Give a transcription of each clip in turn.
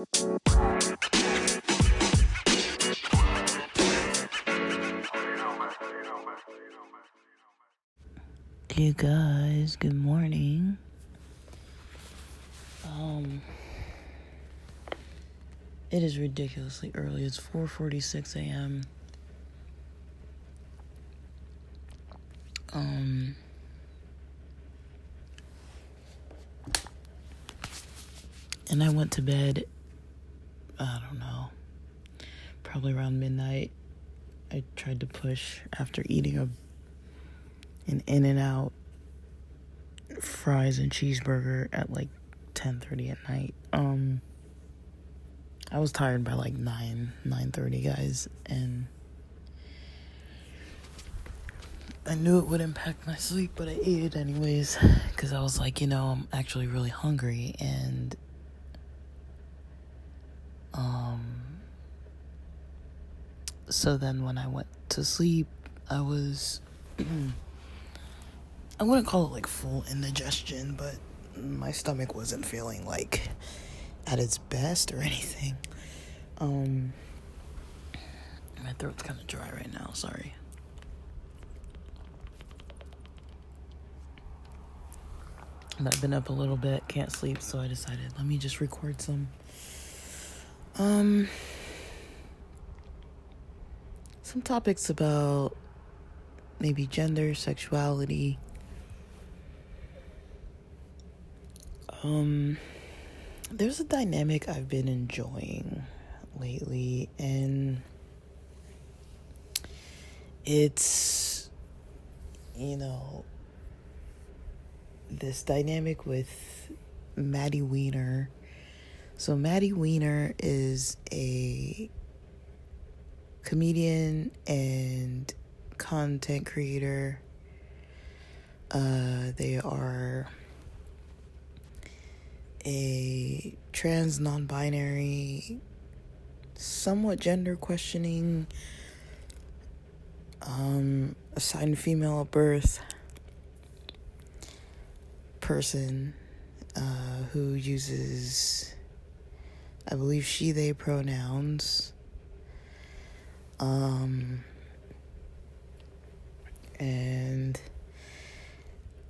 You guys, good morning. It is ridiculously early. It's 4:46 a.m. And I went to bed, I don't know, probably around midnight. I tried to push after eating an In-N-Out fries and cheeseburger at like 10:30 at night. I was tired by like 9:30, guys, and I knew it would impact my sleep, but I ate it anyways, because I was like, I'm actually really hungry, and so then when I went to sleep, I was, I wouldn't call it like full indigestion, but my stomach wasn't feeling like at its best or anything. My throat's kind of dry right now, sorry. But I've been up a little bit, can't sleep, so I decided, let me just record some topics about maybe gender, sexuality. There's a dynamic I've been enjoying lately, and it's, this dynamic with Maddie Wiener. So Maddie Wiener is a comedian and content creator. They are a trans, non-binary, somewhat gender questioning, assigned female at birth person who uses, I believe, she, they pronouns. And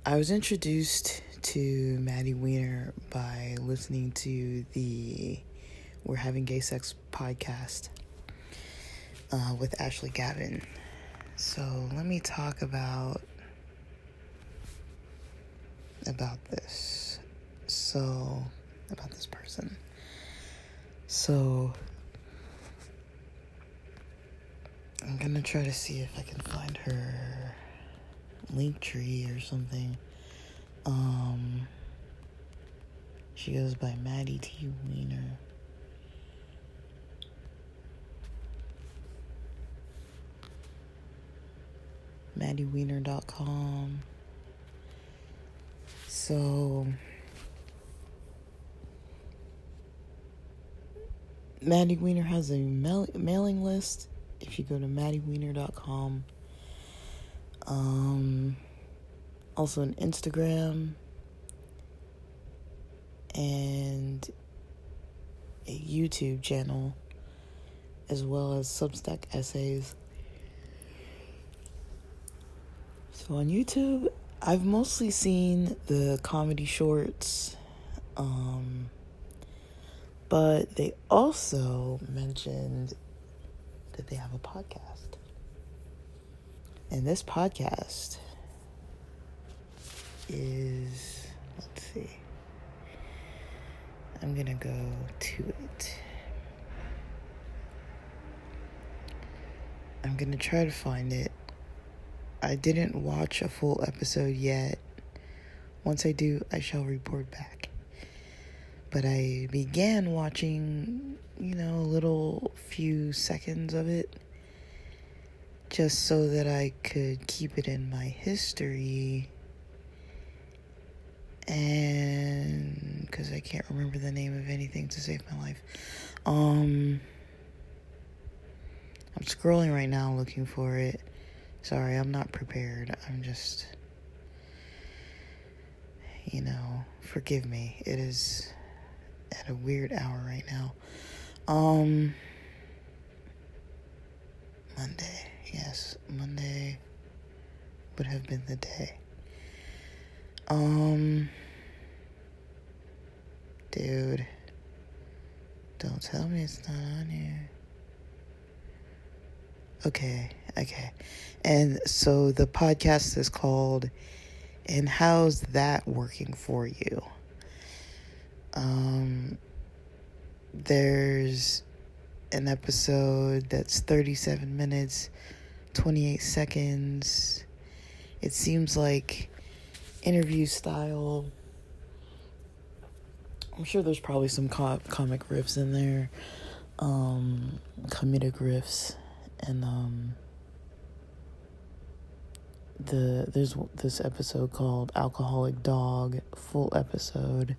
I was introduced to Maddie Wiener by listening to the We're Having Gay Sex podcast with Ashley Gavin. So let me talk about this. So, about this person. So, I'm gonna try to see if I can find her link tree or something. She goes by Maddie T Wiener. MaddieWiener.com. So, Maddie Wiener has a mailing list. If you go to MaddieWiener.com. Also an Instagram and a YouTube channel, as well as Substack essays. So on YouTube, I've mostly seen the comedy shorts, but they also mentioned that they have a podcast. And this podcast is, let's see, I'm gonna go to it. I'm gonna try to find it. I didn't watch a full episode yet. Once I do, I shall report back. But I began watching, a little few seconds of it, just so that I could keep it in my history. And because I can't remember the name of anything to save my life. I'm scrolling right now looking for it. Sorry, I'm not prepared. I'm just, forgive me. It is at a weird hour right now. Monday. Yes, Monday would have been the day. Dude, don't tell me it's not on here. Okay. And so the podcast is called "And How's That Working For You?" There's an episode that's 37 minutes, 28 seconds. It seems like interview style. I'm sure there's probably some comic riffs in there, comedic riffs, and there's this episode called Alcoholic Dog, full episode.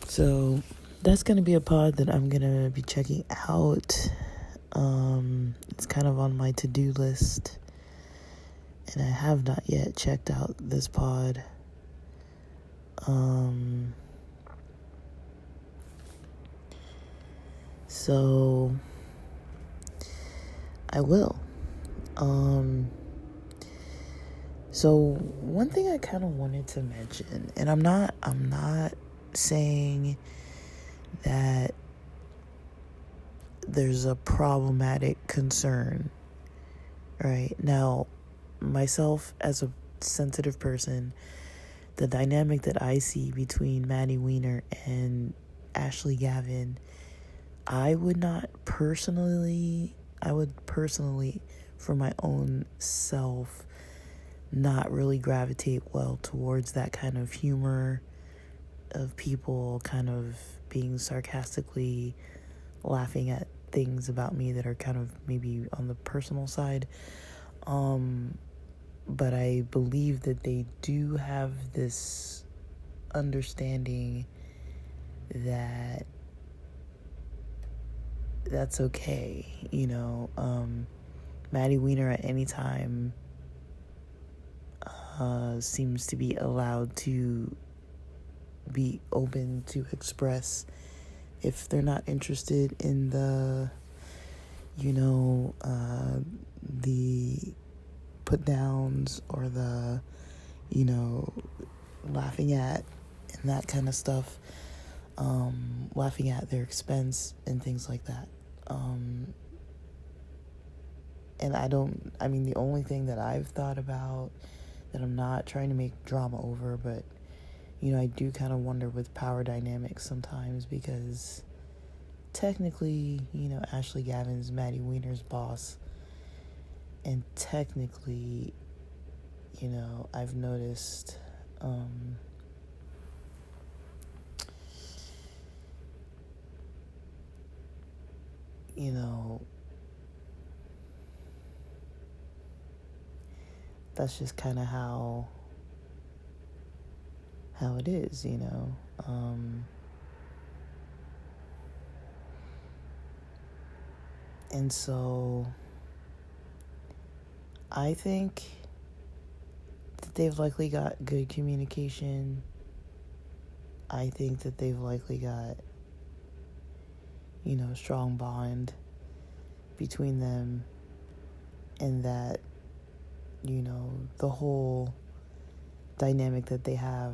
So that's gonna be a pod that I'm gonna be checking out. It's kind of on my to-do list, and I have not yet checked out this pod. So I will. So one thing I kind of wanted to mention, and I'm not saying that there's a problematic concern, right? Now, myself as a sensitive person, the dynamic that I see between Maddie Wiener and Ashley Gavin, I would personally, for my own self, not really gravitate well towards that kind of humor of people kind of being sarcastically laughing at things about me that are kind of maybe on the personal side. But I believe that they do have this understanding that that's okay, you know. Maddie Wiener at any time seems to be allowed to be open to express if they're not interested in the, the put downs or the, laughing at and that kind of stuff, laughing at their expense and things like that. And the only thing that I've thought about that I'm not trying to make drama over, but, I do kind of wonder with power dynamics sometimes because technically, Ashley Gavin's Maddie Wiener's boss. And technically, I've noticed, that's just kind of how it is, and so I think that they've likely got good communication. I think that they've likely got, a strong bond between them, and that, the whole dynamic that they have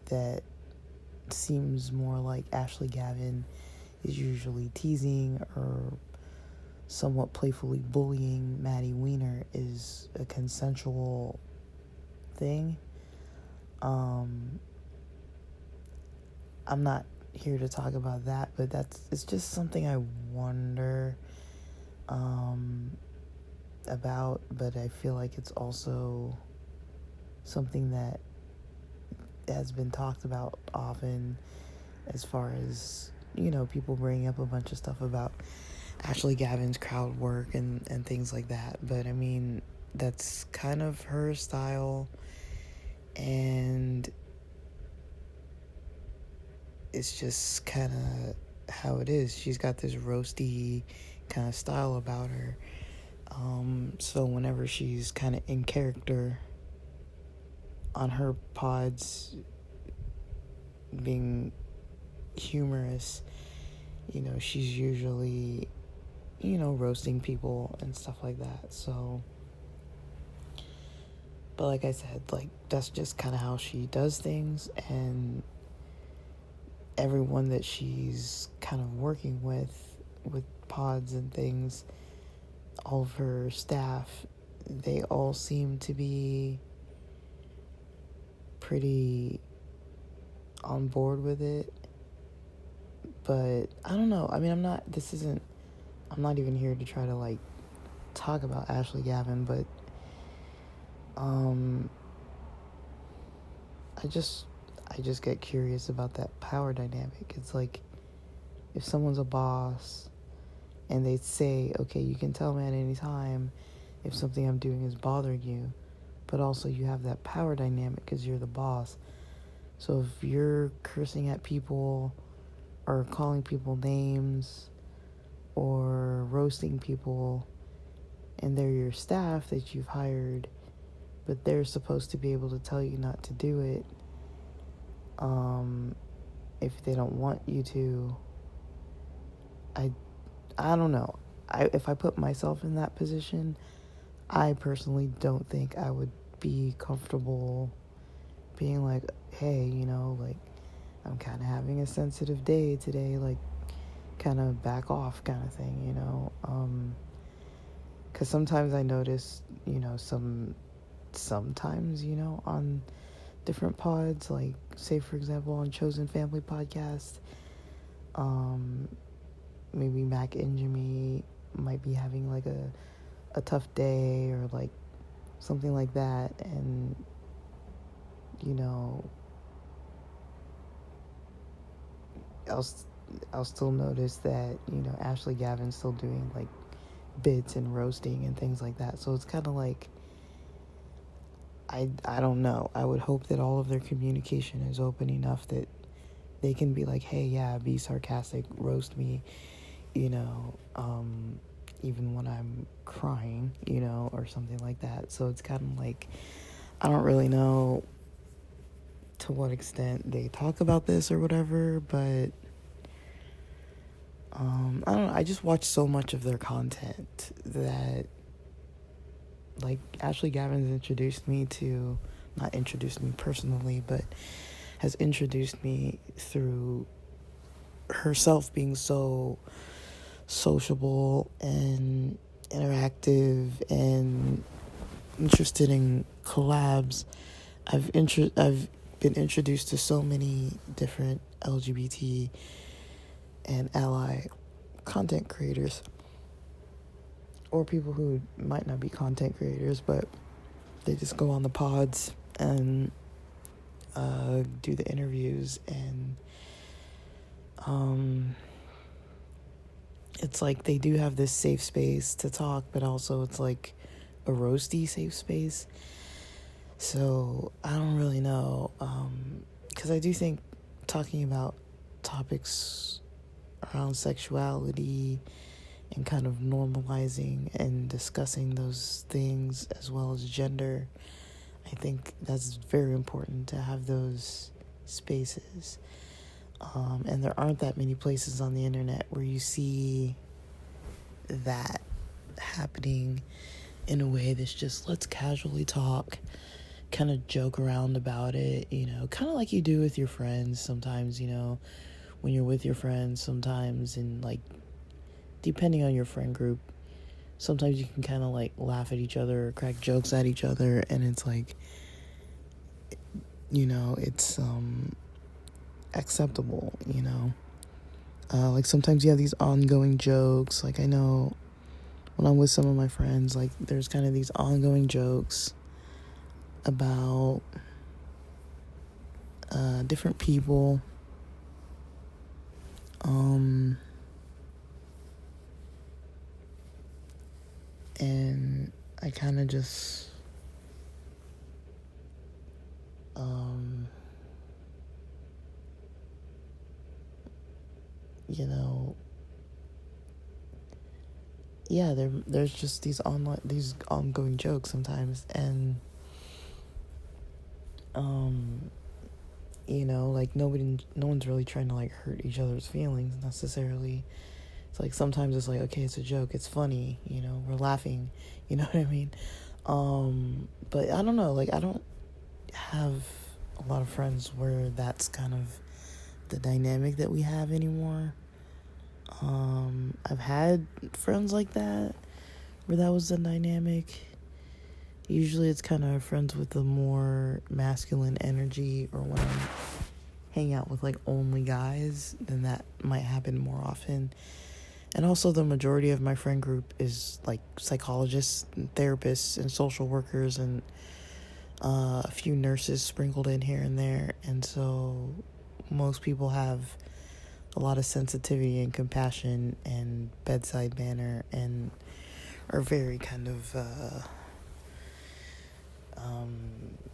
that seems more like Ashley Gavin is usually teasing or somewhat playfully bullying Maddie Wiener is a consensual thing. I'm not here to talk about that, but it's just something I wonder about, but I feel like it's also something that has been talked about often as far as, people bringing up a bunch of stuff about Ashley Gavin's crowd work and things like that. But, that's kind of her style, and it's just kind of how it is. She's got this roasty kind of style about her. So whenever she's kind of in character on her pods, being humorous, she's usually, roasting people and stuff like that. So, but like I said, like, that's just kind of how she does things, and everyone that she's kind of working with pods and things, all of her staff, they all seem to be pretty on board with it. But I don't know. I mean, I'm not even here to try to like talk about Ashley Gavin, but I just get curious about that power dynamic. It's like, if someone's a boss and they say, okay, you can tell me at any time if something I'm doing is bothering you, but also you have that power dynamic because you're the boss. So if you're cursing at people or calling people names or roasting people, and they're your staff that you've hired, but they're supposed to be able to tell you not to do it, if they don't want you to, I don't know. If I put myself in that position, I personally don't think I would be comfortable being like, hey, like, I'm kind of having a sensitive day today, like, kind of back off kind of thing, because sometimes I notice, sometimes, on different pods, like, say, for example, on Chosen Family podcast, maybe Mac and Jimmy might be having, like, a tough day or, like, something like that, and, I'll still notice that, Ashley Gavin's still doing, like, bits and roasting and things like that. So it's kind of like, I don't know. I would hope that all of their communication is open enough that they can be like, hey, yeah, be sarcastic, roast me, even when I'm crying, or something like that. So it's kind of like, I don't really know to what extent they talk about this or whatever, but I don't know. I just watch so much of their content that, like, Ashley Gavin's not introduced me personally, but has introduced me through herself being so sociable and interactive and interested in collabs. I've been introduced to so many different LGBT and ally content creators, or people who might not be content creators, but they just go on the pods and do the interviews, and it's like they do have this safe space to talk, but also it's like a roasty safe space. So I don't really know, because I do think talking about topics around sexuality and kind of normalizing and discussing those things, as well as gender, I think that's very important to have those spaces. And there aren't that many places on the internet where you see that happening in a way that's just, let's casually talk, kind of joke around about it, kind of like you do with your friends sometimes, when you're with your friends sometimes, and, like, depending on your friend group, sometimes you can kind of, like, laugh at each other or crack jokes at each other, and it's like, it's acceptable, like, sometimes you have these ongoing jokes. Like, I know when I'm with some of my friends, like, there's kind of these ongoing jokes about different people, and I kind of just yeah, there's just these ongoing jokes sometimes, and like no one's really trying to like hurt each other's feelings necessarily. It's like sometimes it's like, okay, it's a joke, it's funny, we're laughing, you know what I mean? But I don't know, like I don't have a lot of friends where that's kind of the dynamic that we have anymore. I've had friends like that where that was the dynamic. Usually it's kind of friends with the more masculine energy, or when I'm hanging out with like only guys, then that might happen more often. And also the majority of my friend group is like psychologists and therapists and social workers and a few nurses sprinkled in here and there. And so most people have a lot of sensitivity and compassion and bedside manner and are very kind of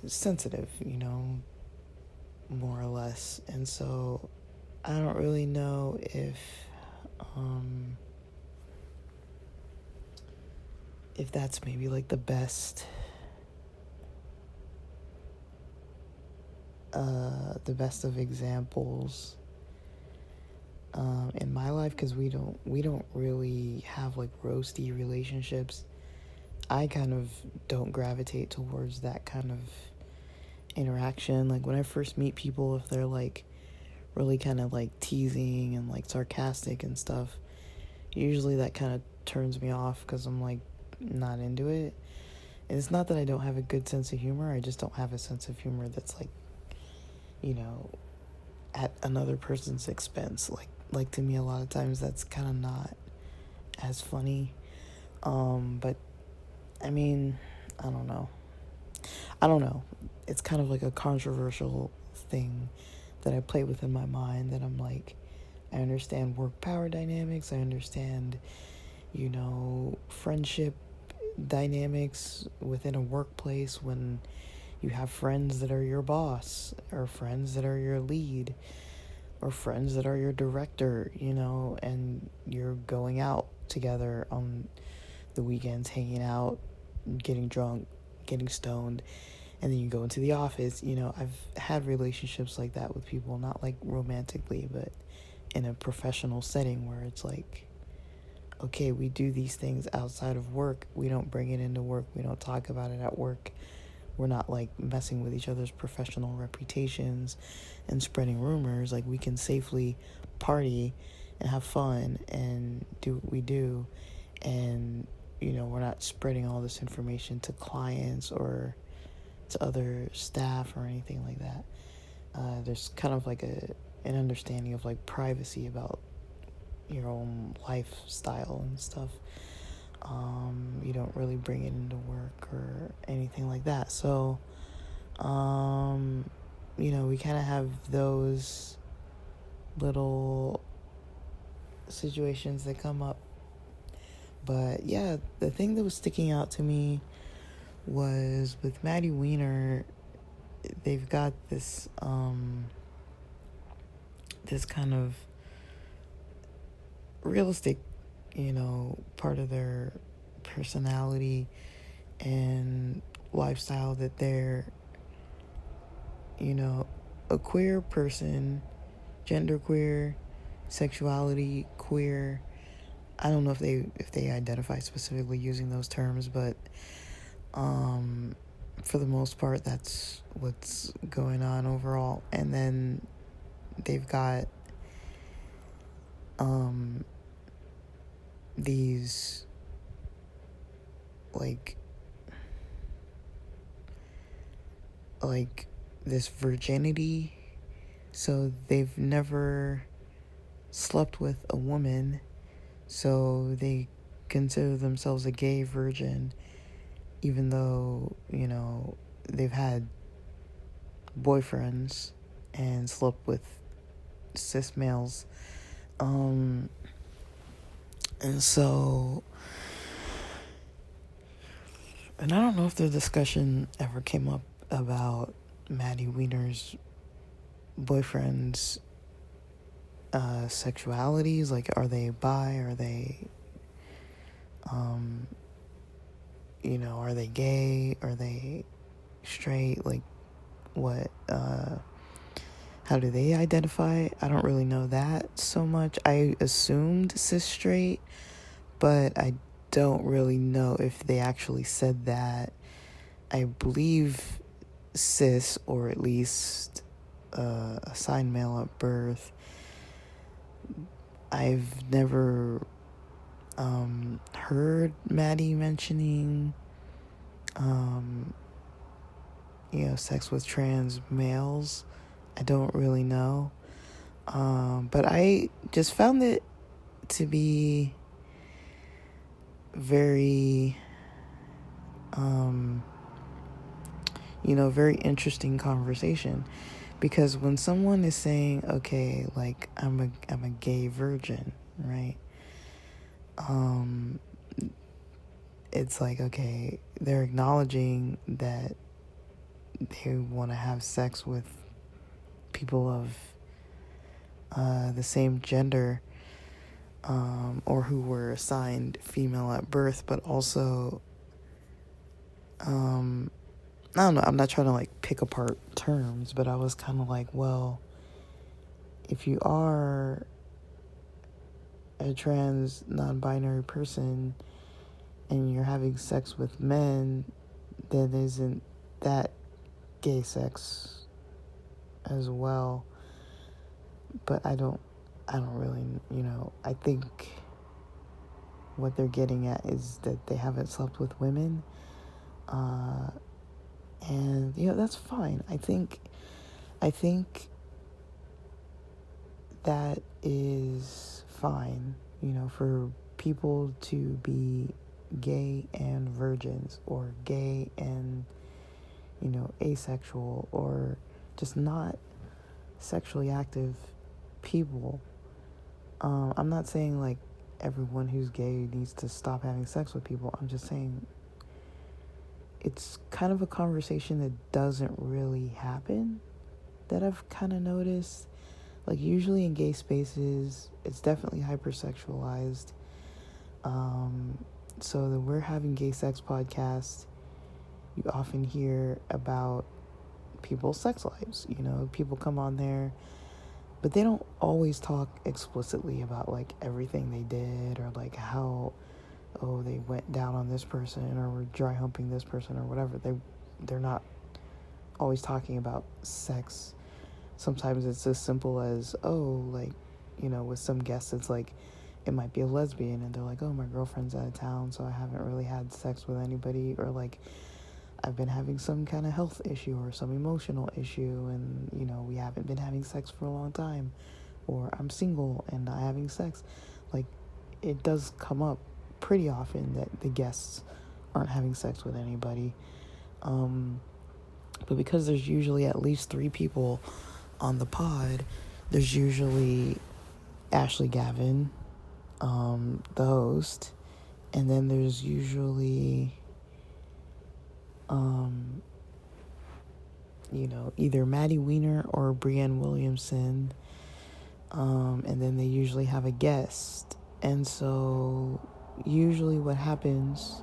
sensitive, more or less. And so I don't really know if that's maybe like the best of examples in my life, because we don't really have like roasty relationships. I kind of don't gravitate towards that kind of interaction. Like when I first meet people, if they're like really kind of like teasing and like sarcastic and stuff, usually that kind of turns me off because I'm like not into it. And it's not that I don't have a good sense of humor, I just don't have a sense of humor that's like, at another person's expense. Like to me, a lot of times that's kind of not as funny. But I mean, I don't know. It's kind of like a controversial thing that I play with in my mind, that I'm like, I understand work power dynamics. I understand, friendship dynamics within a workplace when you have friends that are your boss, or friends that are your lead, or friends that are your director, and you're going out together on the weekends, hanging out, getting drunk, getting stoned, and then you go into the office. I've had relationships like that with people, not like romantically, but in a professional setting where it's like, okay, we do these things outside of work. We don't bring it into work. We don't talk about it at work. We're not like messing with each other's professional reputations and spreading rumors. Like we can safely party and have fun and do what we do. And, we're not spreading all this information to clients or to other staff or anything like that. There's kind of like an understanding of like privacy about your own lifestyle and stuff. You don't really bring it into work or anything like that. So, we kind of have those little situations that come up. But yeah, the thing that was sticking out to me was with Maddie Wiener. They've got this this kind of realistic, part of their personality and lifestyle, that they're, a queer person, genderqueer, sexuality queer. I don't know if they identify specifically using those terms, but for the most part, that's what's going on overall. And then they've got these like this virginity. So they've never slept with a woman, so they consider themselves a gay virgin, even though, they've had boyfriends and slept with cis males. And so, and I don't know if the discussion ever came up about Maddie Wiener's boyfriend's sexualities. Like, are they bi? Are they, are they gay? Are they straight? Like, what? how do they identify? I don't really know that so much. I assumed cis straight, but I don't really know if they actually said that. I believe cis, or at least assigned male at birth. I've never heard Maddie mentioning sex with trans males. I don't really know. But I just found it to be very, very interesting conversation. Because when someone is saying, okay, like, I'm a gay virgin, right? It's like, okay, they're acknowledging that they want to have sex with people of the same gender, or who were assigned female at birth, but also, I don't know, I'm not trying to like pick apart terms, but I was kind of like, well, if you are a trans non-binary person and you're having sex with men, then isn't that gay sex as well? But I don't really, I think what they're getting at is that they haven't slept with women, and that's fine. I think that is fine, for people to be gay and virgins, or gay and asexual, or just not sexually active people. I'm not saying like everyone who's gay needs to stop having sex with people. I'm just saying it's kind of a conversation that doesn't really happen, that I've kind of noticed. Like, usually in gay spaces, it's definitely hypersexualized. So that we're having gay sex podcasts, you often hear about people's sex lives. People come on there, but they don't always talk explicitly about like everything they did, or like how, they went down on this person, or were dry humping this person, or whatever. They're not always talking about sex. Sometimes it's as simple as, with some guests, it's like, it might be a lesbian, and they're like, my girlfriend's out of town, so I haven't really had sex with anybody, or like, I've been having some kind of health issue or some emotional issue, and, we haven't been having sex for a long time, or I'm single and not having sex. Like, it does come up pretty often that the guests aren't having sex with anybody. But because there's usually at least 3 people on the pod, there's usually Ashley Gavin, the host, and then there's usually either Maddie Wiener or Brienne Williamson, and then they usually have a guest. And so usually what happens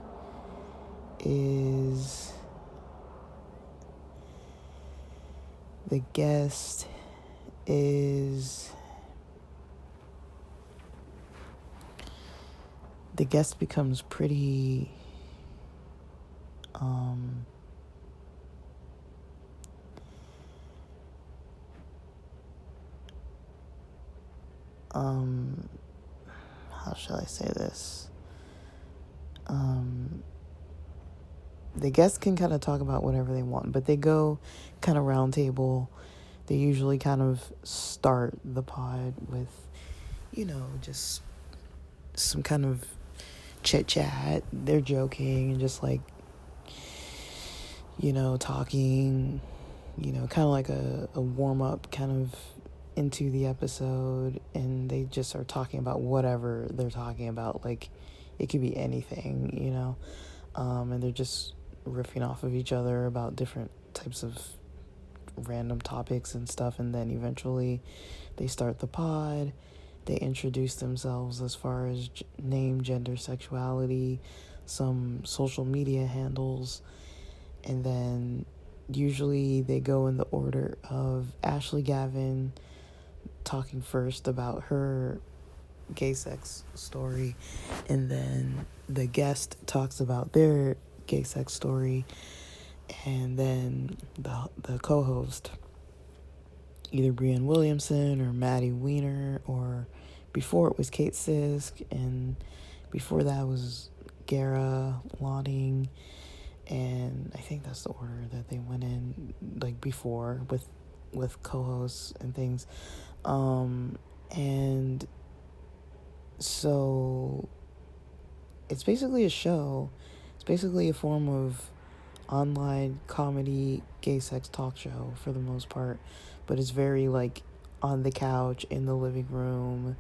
is the guest becomes pretty how shall I say this? The guests can kind of talk about whatever they want, but they go kind of round table. They usually kind of start the pod with, just some kind of chit chat. They're joking and just like, talking, kind of like a warm up kind of into the episode, and they just are talking about whatever they're talking about. Like, it could be anything, and they're just riffing off of each other about different types of random topics and stuff. And then eventually they start the pod. They introduce themselves as far as name, gender, sexuality, some social media handles, and then usually they go in the order of Ashley Gavin talking first about her gay sex story, and then the guest talks about their gay sex story, and then the co-host, either Brianne Williamson or Maddie Wiener, or before it was Kate Sisk, and before that was Gara Lotting, and I think that's the order that they went in, like before, with co-hosts and things. And so it's basically a show. It's basically a form of online comedy gay sex talk show for the most part, but it's very like on the couch in the living room,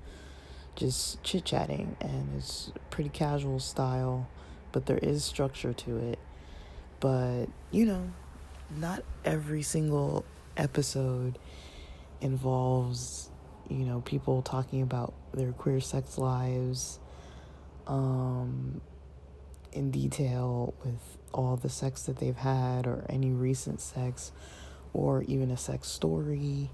just chit-chatting, and it's pretty casual style, but there is structure to it. But not every single episode involves people talking about their queer sex lives in detail, with all the sex that they've had, or any recent sex, or even a sex story,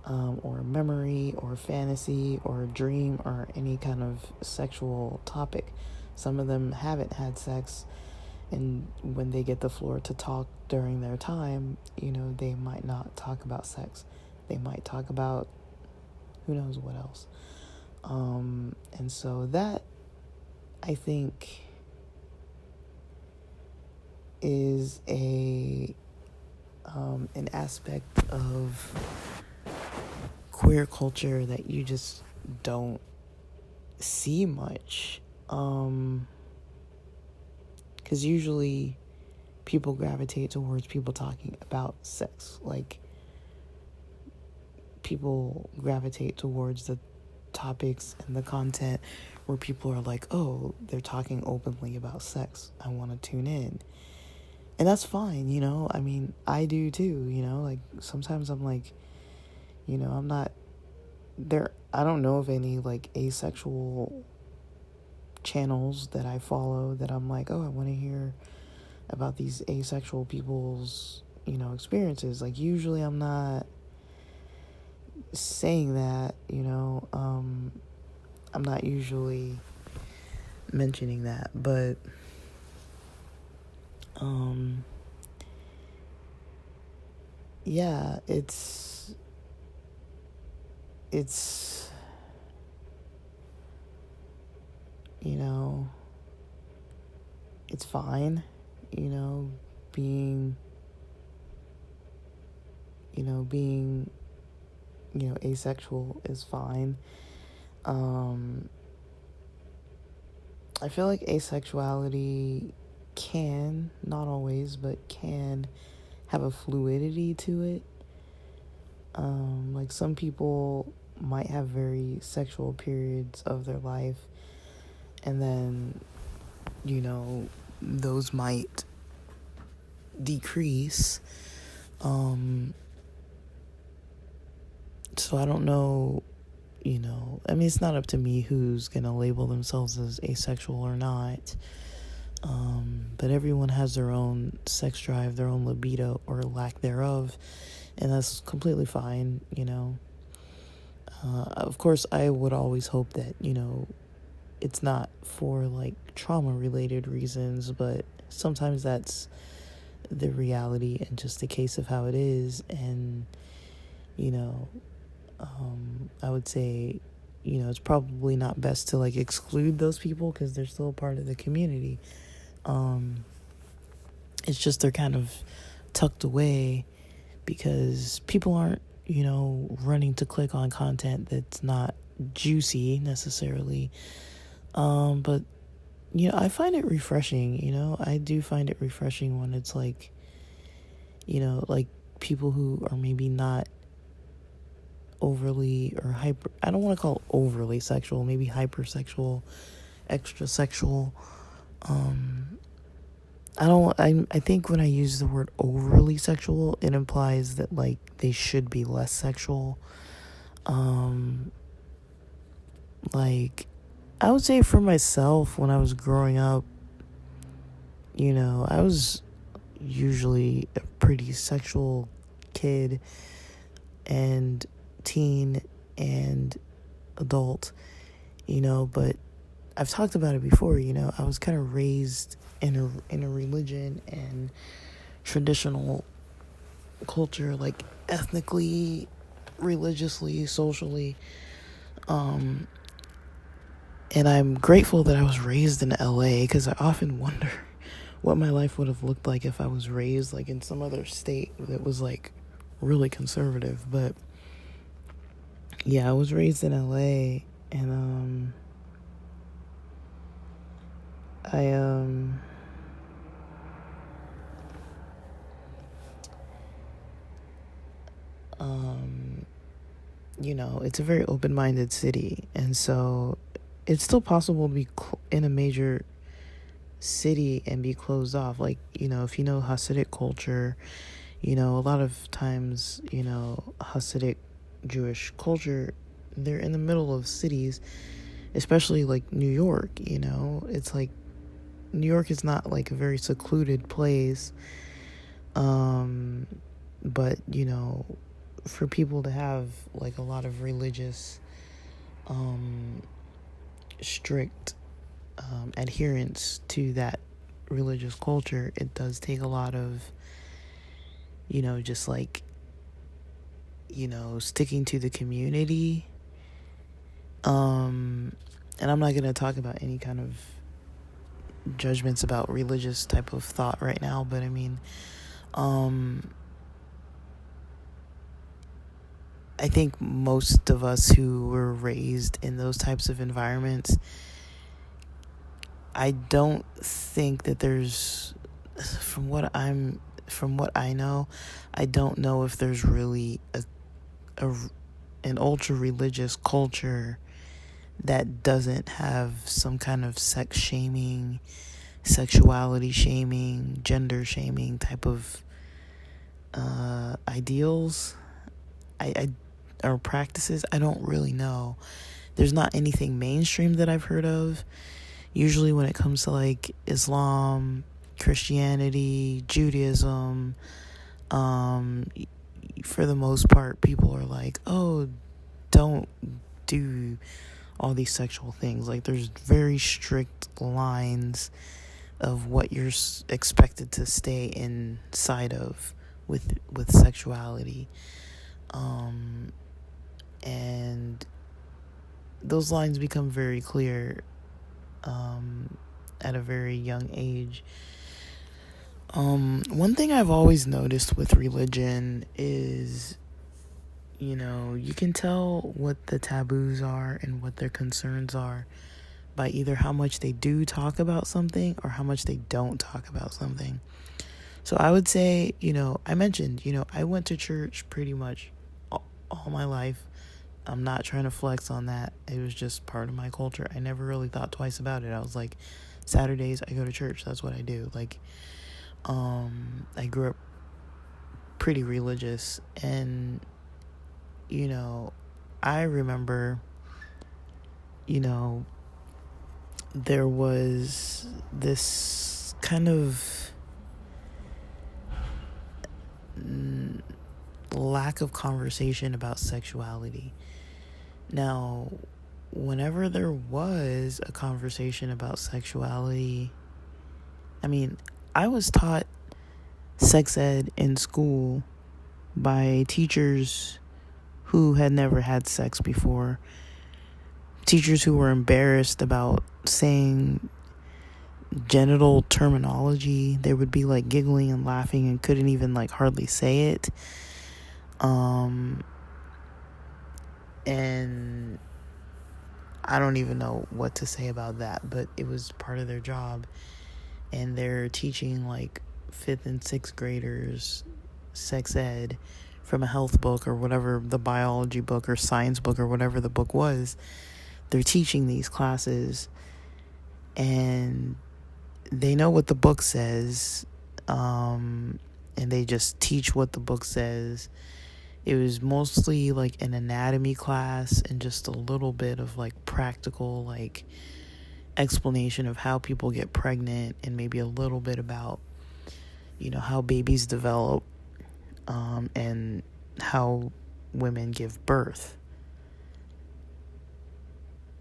or a memory, or fantasy, or a dream, or any kind of sexual topic. Some of them haven't had sex, and when they get the floor to talk during their time, they might not talk about sex. They might talk about who knows what else. And so that, I think, is an aspect of queer culture that you just don't see much. Because usually people gravitate towards people talking about sex. Like, people gravitate towards the topics and the content where people are like, oh, they're talking openly about sex, I want to tune in. And that's fine, I mean, I do too, like, sometimes I'm like, I'm not there. I don't know of any like asexual channels that I follow that I'm like, oh, I want to hear about these asexual people's experiences. Like, usually I'm not saying that, I'm not usually mentioning that, but yeah, it's it's fine, being asexual is fine. I feel like asexuality can, not always, but can have a fluidity to it. Like, some people might have very sexual periods of their life, and then, those might decrease. So I don't know, I mean, it's not up to me who's gonna label themselves as asexual or not. But everyone has their own sex drive, their own libido, or lack thereof, and that's completely fine, Of course, I would always hope that, it's not for, like, trauma-related reasons, but sometimes that's the reality and just the case of how it is. And, I would say, it's probably not best to, like, exclude those people because they're still a part of the community. It's just they're kind of tucked away because people aren't, running to click on content that's not juicy necessarily. But, I find it refreshing, I do find it refreshing when it's like, like people who are maybe not overly or hyper, I don't want to call it overly sexual, maybe hypersexual, extra sexual. I think when I use the word overly sexual, it implies that, like, they should be less sexual. Like, I would say for myself, when I was growing up, I was, usually a pretty sexual kid and teen and adult, but I've talked about it before. I was kind of raised in a religion and traditional culture, like ethnically, religiously, socially, and I'm grateful that I was raised in LA, because I often wonder what my life would have looked like if I was raised like in some other state that was like really conservative. But yeah, I was raised in LA, and I it's a very open-minded city, and so it's still possible to be in a major city and be closed off. Like, if you know Hasidic culture, a lot of times, Hasidic Jewish culture, they're in the middle of cities, especially like New York. It's like New York is not like a very secluded place, but for people to have like a lot of religious strict adherence to that religious culture, it does take a lot of just like sticking to the community. And I'm not going to talk about any kind of judgments about religious type of thought right now, but I mean, I think most of us who were raised in those types of environments, I don't think that there's, from what I know, I don't know if there's really an ultra religious culture that doesn't have some kind of sex shaming, sexuality shaming, gender shaming type of ideals or practices. I don't really know. There's not anything mainstream that I've heard of. Usually when it comes to like Islam, Christianity, Judaism, for the most part, people are like, oh, don't do all these sexual things. Like, there's very strict lines of what you're expected to stay inside of with sexuality, and those lines become very clear at a very young age. One thing I've always noticed with religion is, you can tell what the taboos are and what their concerns are by either how much they do talk about something or how much they don't talk about something. So I would say, I mentioned, I went to church pretty much all my life. I'm not trying to flex on that. It was just part of my culture. I never really thought twice about it. I was like, Saturdays I go to church. That's what I do. Like, I grew up pretty religious, and I remember, there was this kind of lack of conversation about sexuality. Now, whenever there was a conversation about sexuality, I mean, I was taught sex ed in school by teachers who had never had sex before. Teachers who were embarrassed about saying genital terminology. They would be like giggling and laughing and couldn't even like hardly say it. And I don't even know what to say about that, but it was part of their job. And they're teaching like 5th and 6th graders sex ed from a health book or whatever, the biology book or science book or whatever the book was. They're teaching these classes, and they know what the book says, and they just teach what the book says. It was mostly like an anatomy class and just a little bit of like practical like explanation of how people get pregnant, and maybe a little bit about how babies develop, and how women give birth.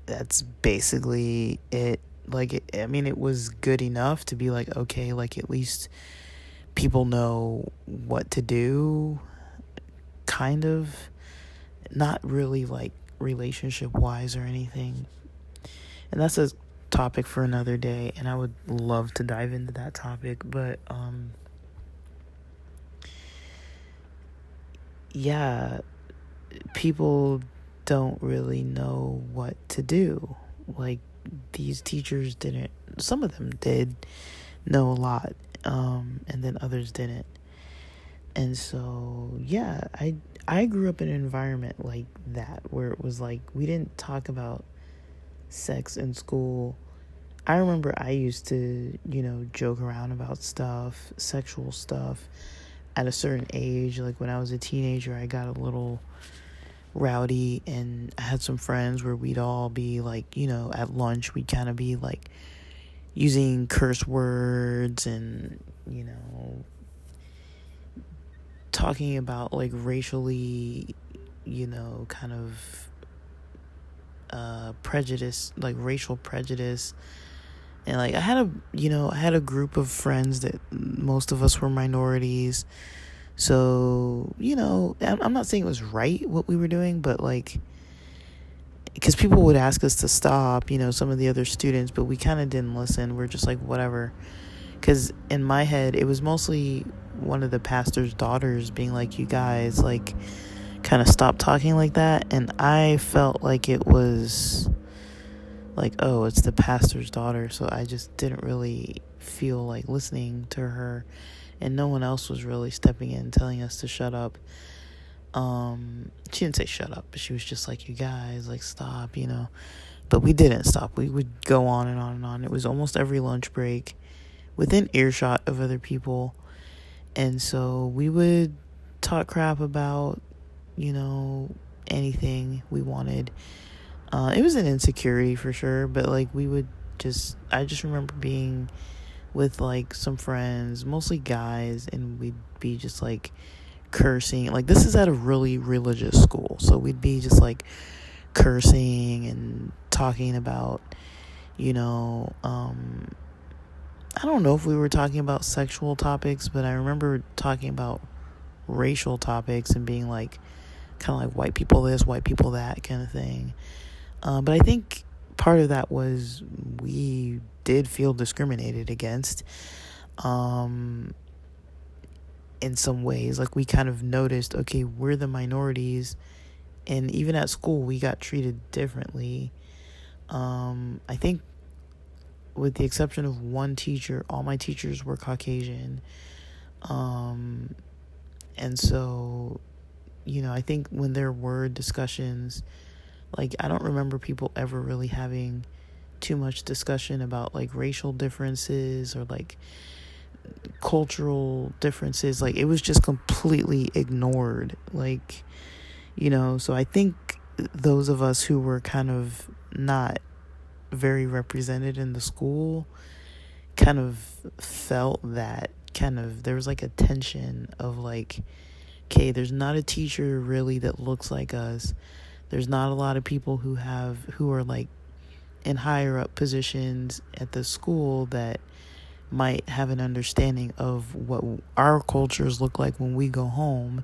That's basically it. It was good enough to be like, okay, at least people know what to do, kind of. Not really relationship wise or anything. And that's a topic for another day, and I would love to dive into that topic, but yeah, people don't really know what to do. These teachers didn't, some of them did know a lot, and then others didn't. And so, yeah, I grew up in an environment like that, where it was we didn't talk about sex in school. I remember I used to, joke around about stuff, sexual stuff, at a certain age. When I was a teenager, I got a little rowdy, and I had some friends where we'd all be at lunch, we'd kind of be using curse words and, talking about racially, kind of prejudice, racial prejudice. And I had a group of friends that most of us were minorities. So, I'm not saying it was right what we were doing, but because people would ask us to stop, some of the other students, but we kind of didn't listen. We're just whatever. Because in my head, it was mostly one of the pastor's daughters being you guys, kind of stop talking like that. And I felt it was oh, it's the pastor's daughter. So I just didn't really feel listening to her. And no one else was really stepping in, telling us to shut up. She didn't say shut up, but she was just you guys, stop, But we didn't stop. We would go on and on and on. It was almost every lunch break, within earshot of other people. And so we would talk crap about, anything we wanted. It was an insecurity for sure, but we would I just remember being with some friends, mostly guys, and we'd be just cursing. This is at a really religious school, so we'd be just cursing and talking about, I don't know if we were talking about sexual topics, but I remember talking about racial topics and being kind of white people this, white people that kind of thing. But I think part of that was we did feel discriminated against, in some ways. We kind of noticed, okay, we're the minorities, and even at school we got treated differently. I think with the exception of one teacher, all my teachers were Caucasian. And so, I think when there were discussions, I don't remember people ever really having too much discussion about racial differences or cultural differences. It was just completely ignored. So I think those of us who were kind of not very represented in the school kind of felt that there was a tension of okay, there's not a teacher really that looks like us. There's not a lot of people who are in higher up positions at the school that might have an understanding of what our cultures look like when we go home.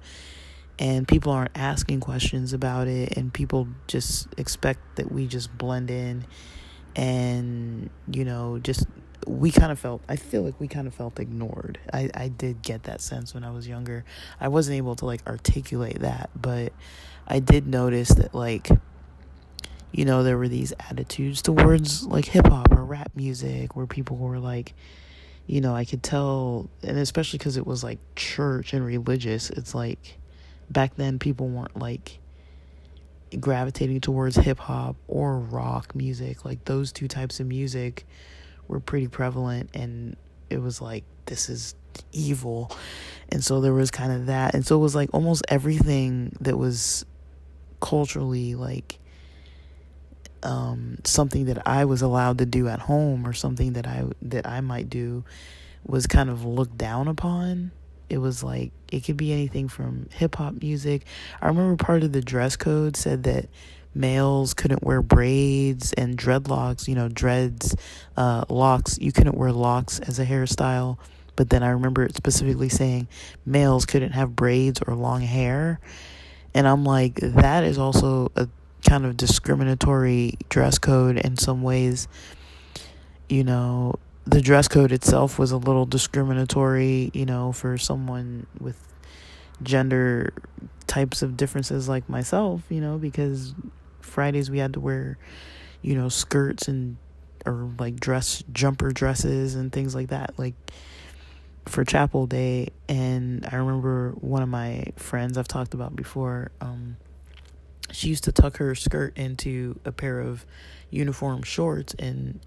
And people aren't asking questions about it, and people just expect that we just blend in. And, I feel like we kind of felt ignored. I did get that sense when I was younger. I wasn't able to articulate that, but I did notice that there were these attitudes towards hip hop or rap music where people were I could tell, and especially because it was church and religious, it's back then people weren't gravitating towards hip hop or rock music. Those two types of music were pretty prevalent, and it was this is evil. And so there was kind of that. And so it was almost everything that was culturally something that I was allowed to do at home, or something that I might do, was kind of looked down upon. It was like, it could be anything from hip hop music. I remember part of the dress code said that males couldn't wear braids and dreadlocks, dreads, locks. You couldn't wear locks as a hairstyle. But then I remember it specifically saying males couldn't have braids or long hair. And I'm like, that is also a kind of discriminatory dress code in some ways. The dress code itself was a little discriminatory, for someone with gender types of differences like myself, because Fridays we had to wear, skirts or like jumper dresses and things like that, like for chapel day. And I remember one of my friends I've talked about before, she used to tuck her skirt into a pair of uniform shorts, and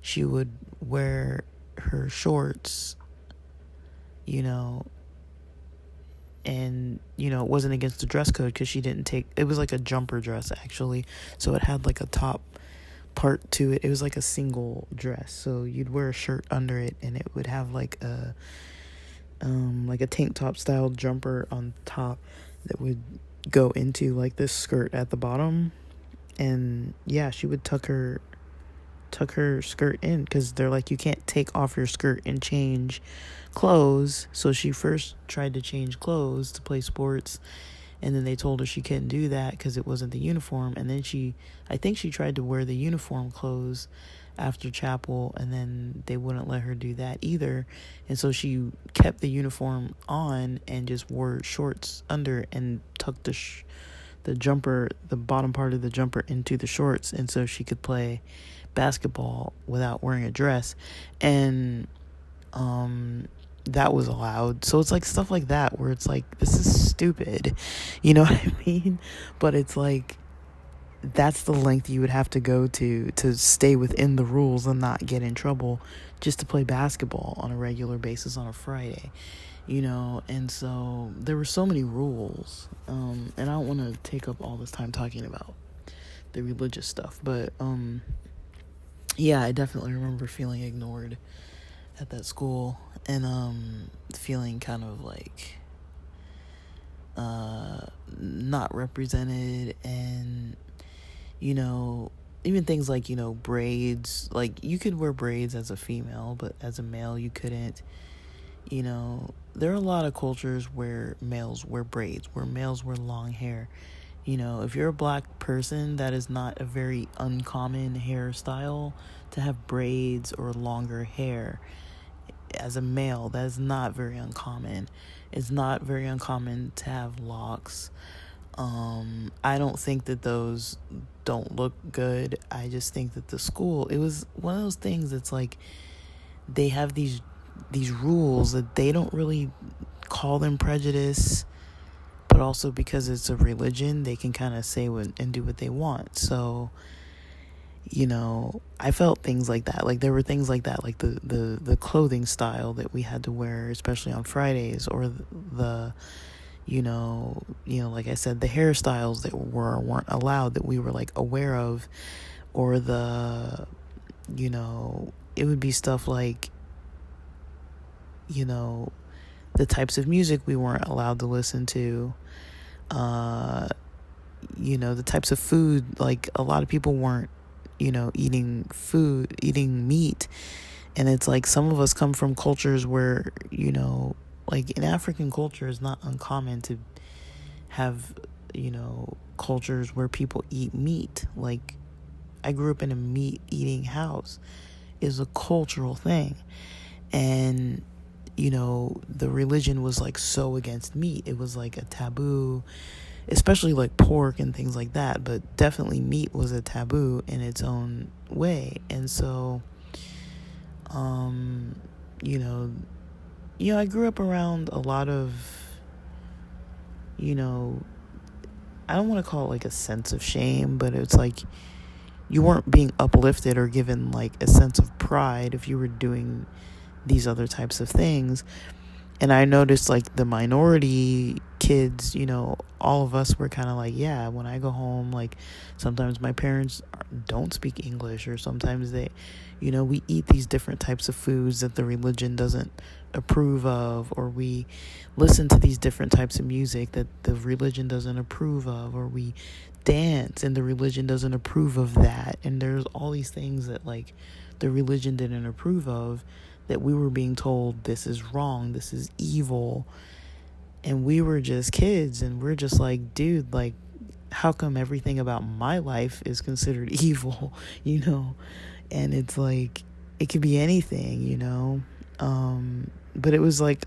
she would wear her shorts, and, it wasn't against the dress code because she didn't it was like a jumper dress actually. So it had like a top part to it. It was like a single dress. So you'd wear a shirt under it, and it would have like a tank top style jumper on top that would go into like this skirt at the bottom. And yeah, she would tuck her skirt in because they're like, you can't take off your skirt and change clothes. So she first tried to change clothes to play sports, and then they told her she couldn't do that because it wasn't the uniform. And then I think she tried to wear the uniform clothes after chapel, and then they wouldn't let her do that either. And so she kept the uniform on and just wore shorts under and tucked the jumper, the bottom part of the jumper, into the shorts, and so she could play basketball without wearing a dress. And that was allowed. So it's like stuff like that where it's like, this is stupid, you know what I mean? But it's like, that's the length you would have to go to stay within the rules and not get in trouble just to play basketball on a regular basis on a Friday, and so there were so many rules. And I don't want to take up all this time talking about the religious stuff, but yeah, I definitely remember feeling ignored at that school, and feeling kind of like not represented. And even things like braids, like you could wear braids as a female, but as a male you couldn't. There are a lot of cultures where males wear braids, where males wear long hair. If you're a black person, that is not a very uncommon hairstyle to have braids or longer hair. As a male, that is not very uncommon. It's not very uncommon to have locks. I don't think that those don't look good. I just think that the school, it was one of those things that's like, they have these rules that they don't really call them prejudice, but also because it's a religion, they can kind of say and do what they want. So, I felt things like that. Like there were things like that, like the clothing style that we had to wear, especially on Fridays, or the like I said, the hairstyles that weren't allowed, that we were like aware of, or it would be stuff like, the types of music we weren't allowed to listen to, the types of food, like a lot of people weren't, eating meat. And it's like, some of us come from cultures where, like in African culture, it's not uncommon to have, cultures where people eat meat. Like, I grew up in a meat eating house. Is a cultural thing. And, the religion was like so against meat. It was like a taboo, especially like pork and things like that. But definitely meat was a taboo in its own way. And so, I grew up around a lot of, I don't want to call it like a sense of shame, but it's like you weren't being uplifted or given like a sense of pride if you were doing these other types of things. And I noticed like the minority kids, all of us were kind of like, yeah, when I go home, like sometimes my parents don't speak English, or sometimes we eat these different types of foods that the religion doesn't approve of, or we listen to these different types of music that the religion doesn't approve of, or we dance and the religion doesn't approve of that. And there's all these things that like the religion didn't approve of, that we were being told this is wrong, this is evil. And we were just kids, and we're just like, dude, like, how come everything about my life is considered evil, And it's like, it could be anything. But it was like,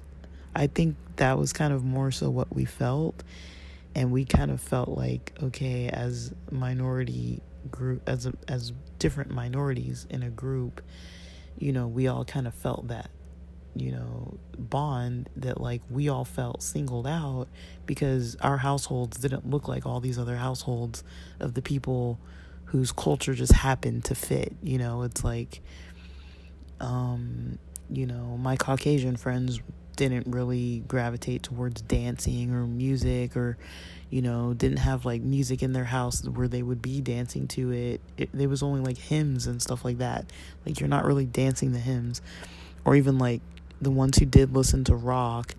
I think that was kind of more so what we felt. And we kind of felt like, okay, as minority group, as different minorities in a group, we all kind of felt that, bond, that like we all felt singled out because our households didn't look like all these other households of the people whose culture just happened to fit. It's like, my Caucasian friends didn't really gravitate towards dancing or music, or didn't have like music in their house where they would be dancing to it. There was only like hymns and stuff like that. Like, you're not really dancing the hymns. Or even like the ones who did listen to rock,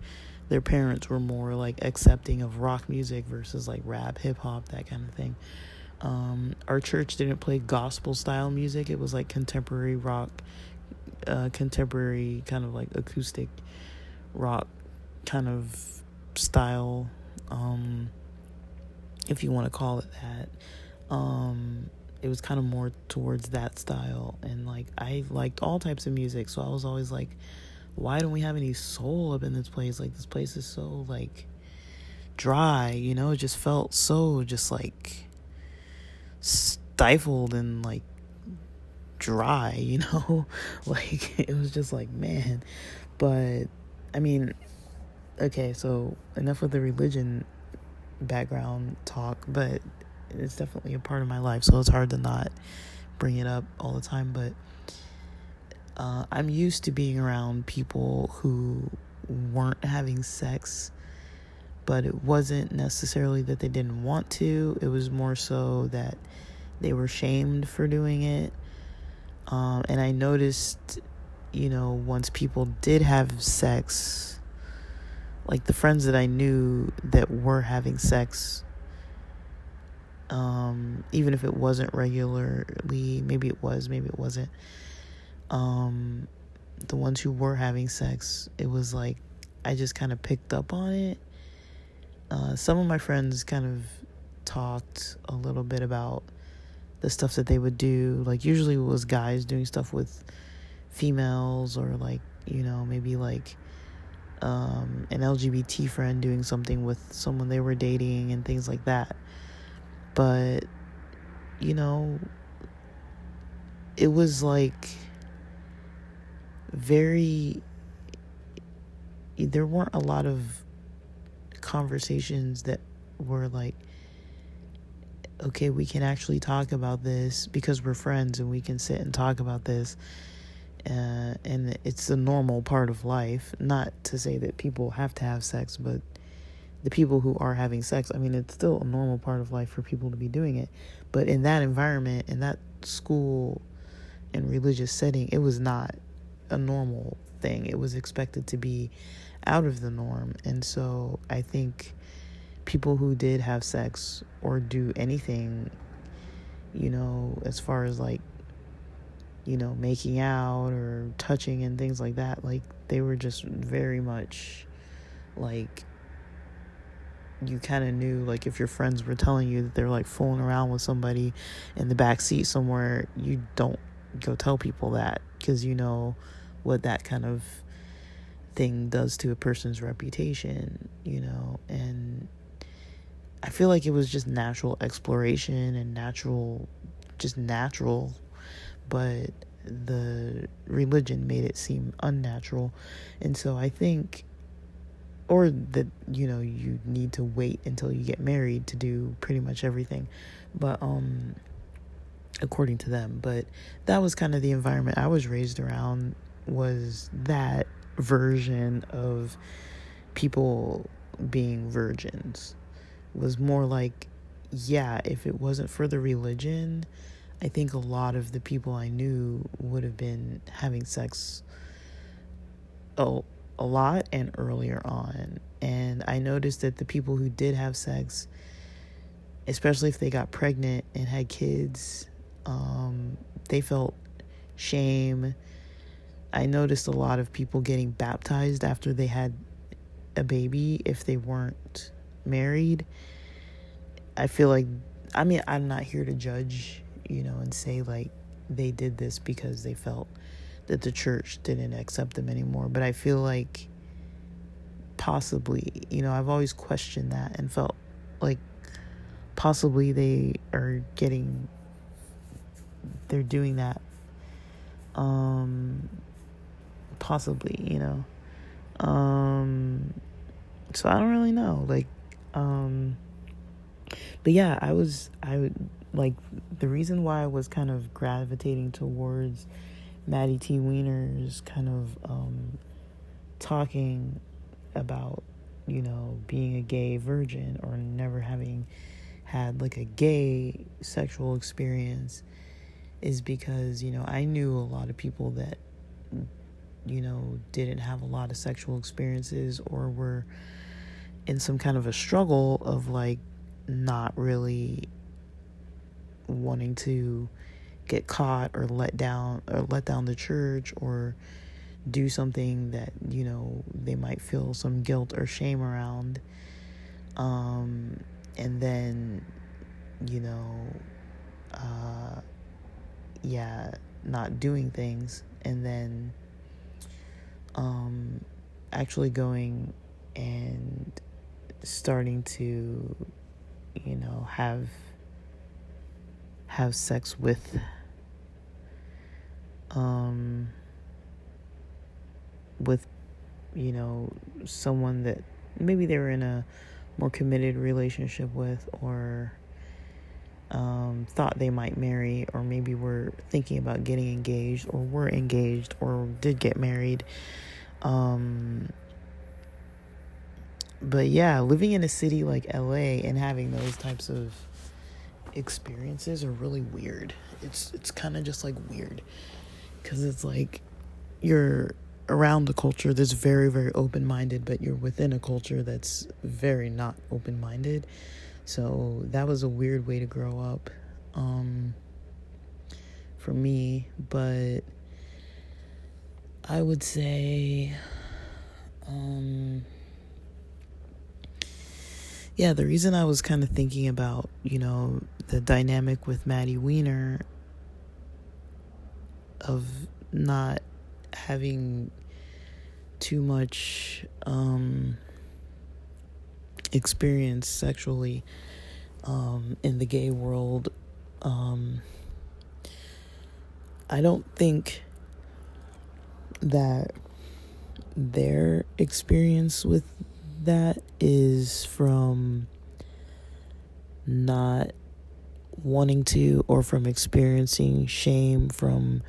their parents were more like accepting of rock music versus like rap, hip hop, that kind of thing. Our church didn't play gospel style music. It was like contemporary rock, contemporary kind of like acoustic rock kind of style, if you want to call it that. It was kind of more towards that style. And like, I liked all types of music, so I was always like, why don't we have any soul up in this place? Like, this place is so like dry, it just felt so just like stifled and like dry, like it was just like, man. But I mean, okay, so enough with the religion background talk, but it's definitely a part of my life, so it's hard to not bring it up all the time. But I'm used to being around people who weren't having sex, but it wasn't necessarily that they didn't want to. It was more so that they were shamed for doing it. And I noticed, once people did have sex, like the friends that I knew that were having sex, even if it wasn't regularly, maybe it was, maybe it wasn't, the ones who were having sex, it was like, I just kind of picked up on it. Some of my friends kind of talked a little bit about the stuff that they would do. Like, usually it was guys doing stuff with females, or like, maybe like an LGBT friend doing something with someone they were dating and things like that. But it was like there weren't a lot of conversations that were like, okay, we can actually talk about this because we're friends and we can sit and talk about this. And it's a normal part of life. Not to say that people have to have sex, but the people who are having sex, I mean, it's still a normal part of life for people to be doing it. But in that environment, in that school and religious setting, it was not a normal thing. It was expected to be out of the norm. And so I think people who did have sex or do anything, as far as like, making out or touching and things like that, like, they were just very much like, you kind of knew, like, if your friends were telling you that they're like fooling around with somebody in the back seat somewhere, you don't go tell people that, because you know what that kind of thing does to a person's reputation, and I feel like it was just natural exploration and natural, but the religion made it seem unnatural. And so I think, or that, you need to wait until you get married to do pretty much everything, but according to them. But that was kind of the environment I was raised around, was that, version of people being virgins. Was more like, yeah, if it wasn't for the religion, I think a lot of the people I knew would have been having sex a lot and earlier on. And I noticed that the people who did have sex, especially if they got pregnant and had kids, they felt shame. I noticed a lot of people getting baptized after they had a baby if they weren't married. I feel like, I mean, I'm not here to judge, and say like they did this because they felt that the church didn't accept them anymore. But I feel like possibly, I've always questioned that and felt like possibly they're doing that. Possibly, so I don't really know. Like, but yeah, I would like, the reason why I was kind of gravitating towards Maddie T Wiener's kind of talking about, being a gay virgin or never having had like a gay sexual experience is because, I knew a lot of people that, didn't have a lot of sexual experiences or were in some kind of a struggle of like not really wanting to get caught or let down the church or do something that, they might feel some guilt or shame around. And then, not doing things, and then actually going and starting to, have sex with someone that maybe they were in a more committed relationship with, or thought they might marry, or maybe were thinking about getting engaged, or were engaged, or did get married. But yeah, living in a city like LA and having those types of experiences are really weird. It's kind of just like weird, because it's like you're around a culture that's very, very open-minded, but you're within a culture that's very not open-minded. So that was a weird way to grow up for me. But I would say the reason I was kind of thinking about, the dynamic with Maddie Wiener of not having too much experience sexually in the gay world, I don't think that their experience with that is from not wanting to, or from experiencing shame from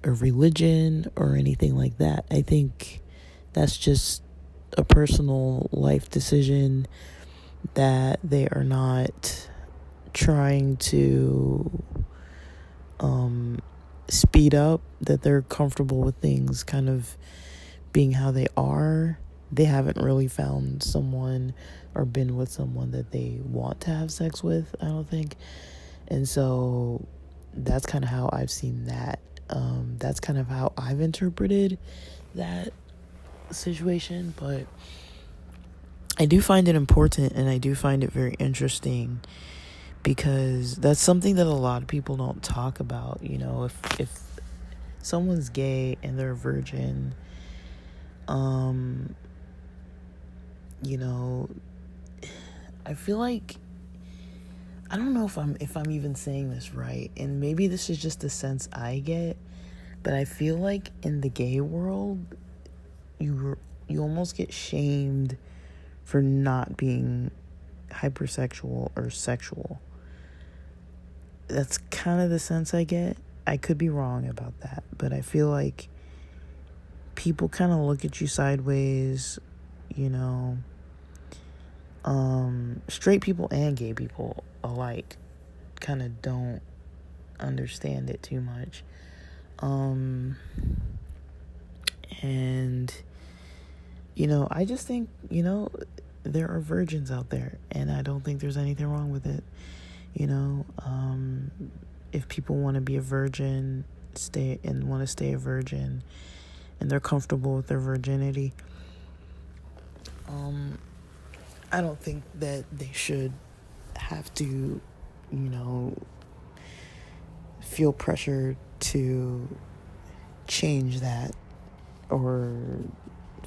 a religion or anything like that. I think that's just a personal life decision that they are not trying to speed up, that they're comfortable with things kind of being how they are. They haven't really found someone or been with someone that they want to have sex with, I don't think. And so that's kind of how I've seen that. That's kind of how I've interpreted that situation. But I do find it important, and I do find it very interesting, because that's something that a lot of people don't talk about. If someone's gay and they're a virgin, I feel like, I don't know if I'm even saying this right, and maybe this is just the sense I get, but I feel like in the gay world, you almost get shamed for not being hypersexual or sexual. That's kind of the sense I get. I could be wrong about that, but I feel like people kind of look at you sideways, you know. Straight people and gay people alike kind of don't understand it too much. And, you know, I just think, you know, there are virgins out there, and I don't think there's anything wrong with it. You know, if people want to be a virgin, want to stay a virgin, and they're comfortable with their virginity, I don't think that they should have to, you know, feel pressure to change that, or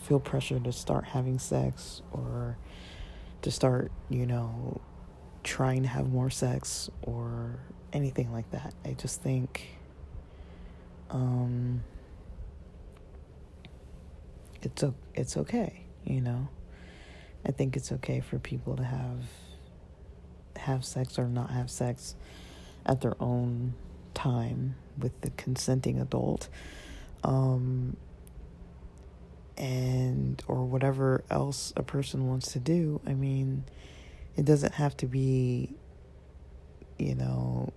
feel pressure to start having sex, or to start, you know, trying to have more sex, or anything like that. I just think it's okay, you know. I think it's okay for people to have sex or not have sex at their own time with the consenting adult, and or whatever else a person wants to do. I mean, it doesn't have to be, you know,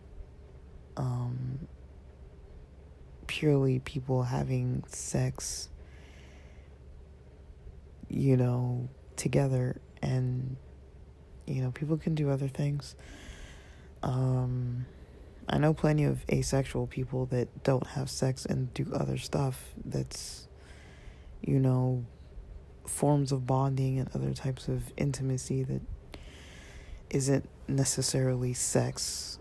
purely people having sex, you know, together. And, you know, people can do other things. I know plenty of asexual people that don't have sex and do other stuff that's, you know, forms of bonding and other types of intimacy that isn't necessarily sex,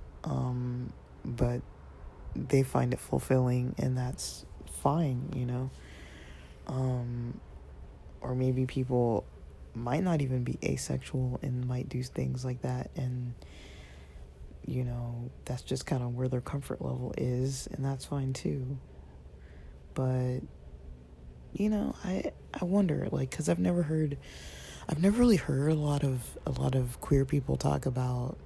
but they find it fulfilling, and that's fine, you know. Or maybe people might not even be asexual and might do things like that, and, you know, that's just kind of where their comfort level is, and that's fine too. But, you know, I wonder, like, because I've never really heard a lot of queer people talk about,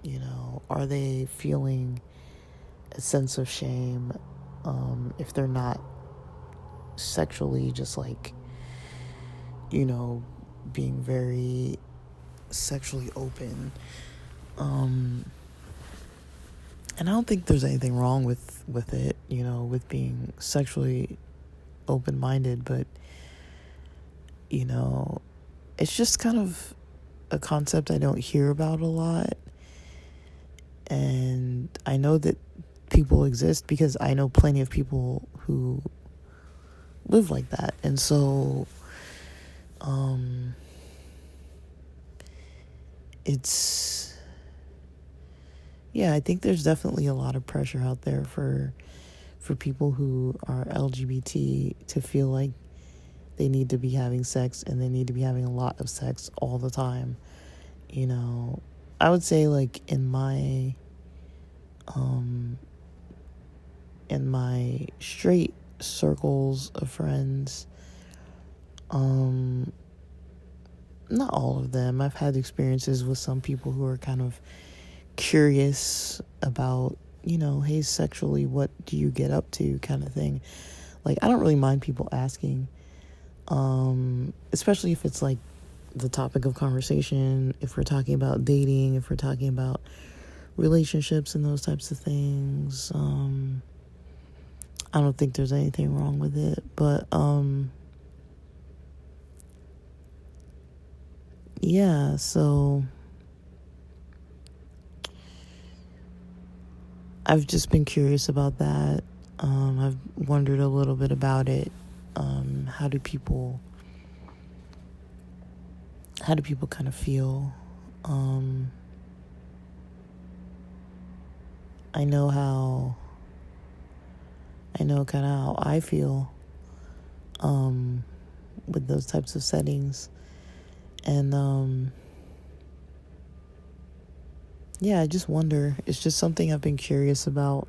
you know, are they feeling a sense of shame if they're not sexually just, like, you know, being very sexually open. And I don't think there's anything wrong with it, you know, with being sexually open-minded, but, you know, it's just kind of a concept I don't hear about a lot. And I know that people exist because I know plenty of people who live like that. And so, I think there's definitely a lot of pressure out there for people who are LGBT to feel like they need to be having sex, and they need to be having a lot of sex all the time. You know, I would say, like, in my straight circles of friends, not all of them. I've had experiences with some people who are kind of curious about, you know, hey, sexually, what do you get up to, kind of thing. Like, I don't really mind people asking, especially if it's like the topic of conversation, if we're talking about dating, if we're talking about relationships and those types of things. I don't think there's anything wrong with it, but yeah, so I've just been curious about that. I've wondered a little bit about it. How do people kind of feel? I know kind of how I feel with those types of settings. And I just wonder. It's just something I've been curious about.